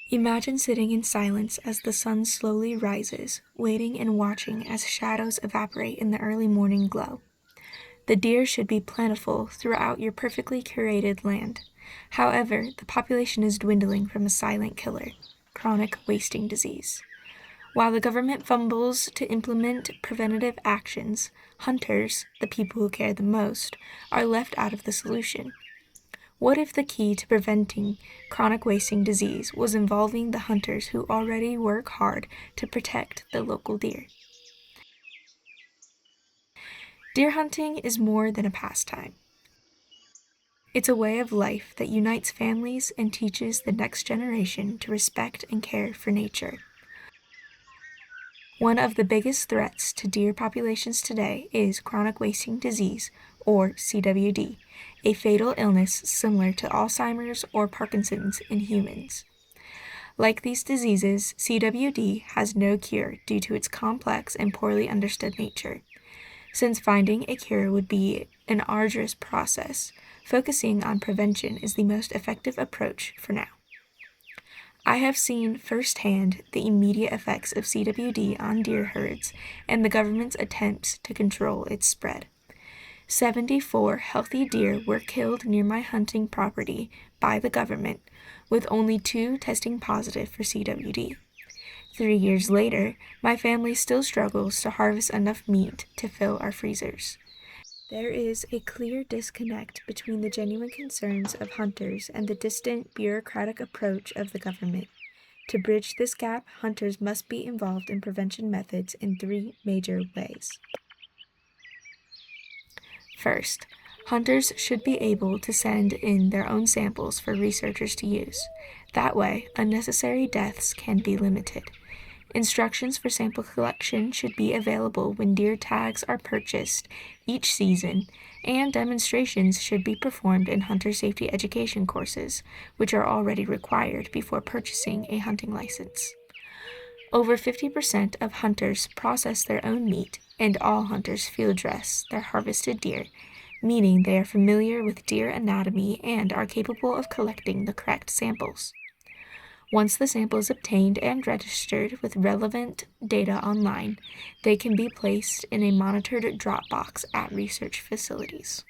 Imagine sitting in silence as the sun slowly rises, waiting and watching as shadows evaporate in the early morning glow. The deer should be plentiful throughout your perfectly curated land. However, the population is dwindling from a silent killer, chronic wasting disease. While the government fumbles to implement preventative actions, hunters, the people who care the most, are left out of the solution. What if the key to preventing chronic wasting disease was involving the hunters who already work hard to protect the local deer? Deer hunting is more than a pastime. It's a way of life that unites families and teaches the next generation to respect and care for nature. One of the biggest threats to deer populations today is chronic wasting disease, or CWD, a fatal illness similar to Alzheimer's or Parkinson's in humans. Like these diseases, CWD has no cure due to its complex and poorly understood nature. Since finding a cure would be an arduous process, focusing on prevention is the most effective approach for now. I have seen firsthand the immediate effects of CWD on deer herds and the government's attempts to control its spread. 74 healthy deer were killed near my hunting property by the government, with only 2 testing positive for CWD. 3 years later, my family still struggles to harvest enough meat to fill our freezers. There is a clear disconnect between the genuine concerns of hunters and the distant, bureaucratic approach of the government. To bridge this gap, hunters must be involved in prevention methods in 3 major ways. First, hunters should be able to send in their own samples for researchers to use. That way, unnecessary deaths can be limited. Instructions for sample collection should be available when deer tags are purchased each season, and demonstrations should be performed in hunter safety education courses, which are already required before purchasing a hunting license. Over 50% of hunters process their own meat, and all hunters field dress their harvested deer, meaning they are familiar with deer anatomy and are capable of collecting the correct samples. Once the sample is obtained and registered with relevant data online, they can be placed in a monitored drop box at research facilities.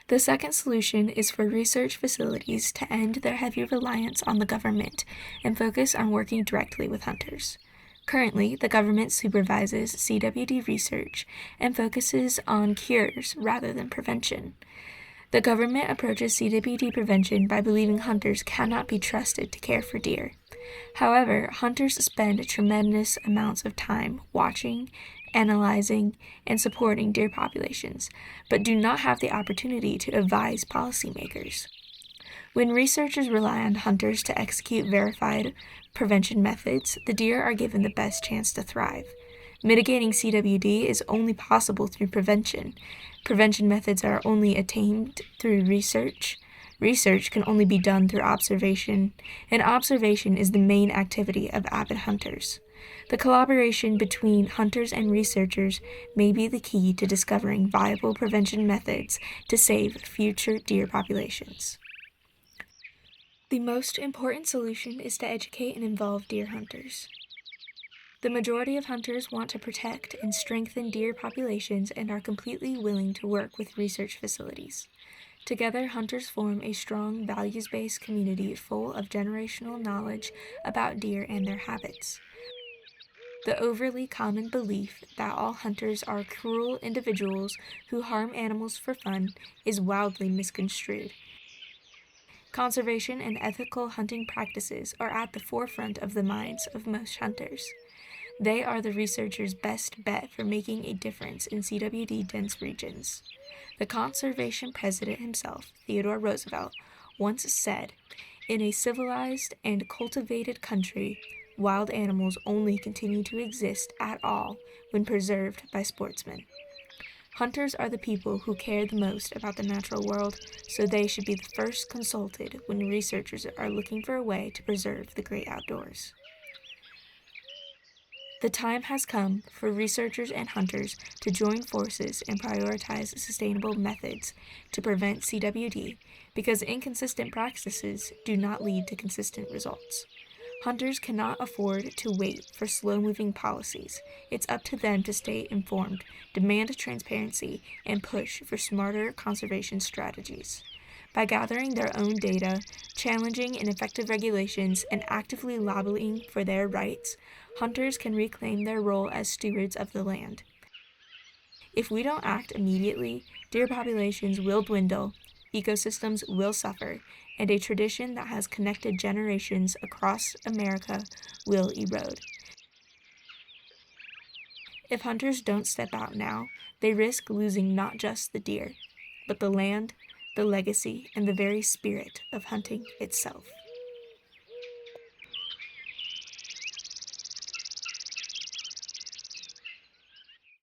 The second solution is for research facilities to end their heavy reliance on the government and focus on working directly with hunters. Currently, the government supervises CWD research and focuses on cures rather than prevention. The government approaches CWD prevention by believing hunters cannot be trusted to care for deer. However, hunters spend tremendous amounts of time watching, analyzing, and supporting deer populations, but do not have the opportunity to advise policymakers. When researchers rely on hunters to execute verified prevention methods, the deer are given the best chance to thrive. Mitigating CWD is only possible through prevention. Prevention methods are only attained through research. Research can only be done through observation, and observation is the main activity of avid hunters. The collaboration between hunters and researchers may be the key to discovering viable prevention methods to save future deer populations. The most important solution is to educate and involve deer hunters. The majority of hunters want to protect and strengthen deer populations and are completely willing to work with research facilities. Together, hunters form a strong, values-based community full of generational knowledge about deer and their habits. The overly common belief that all hunters are cruel individuals who harm animals for fun is wildly misconstrued. Conservation and ethical hunting practices are at the forefront of the minds of most hunters. They are the researchers' best bet for making a difference in CWD-dense regions. The conservation president himself, Theodore Roosevelt, once said, "In a civilized and cultivated country, wild animals only continue to exist at all when preserved by sportsmen." Hunters are the people who care the most about the natural world, so they should be the first consulted when researchers are looking for a way to preserve the great outdoors. The time has come for researchers and hunters to join forces and prioritize sustainable methods to prevent CWD because inconsistent practices do not lead to consistent results. Hunters cannot afford to wait for slow-moving policies. It's up to them to stay informed, demand transparency, and push for smarter conservation strategies. By gathering their own data, challenging ineffective regulations, and actively lobbying for their rights, hunters can reclaim their role as stewards of the land. If we don't act immediately, deer populations will dwindle, ecosystems will suffer, and a tradition that has connected generations across America will erode. If hunters don't step out now, they risk losing not just the deer, but the land, the legacy, and the very spirit of hunting itself.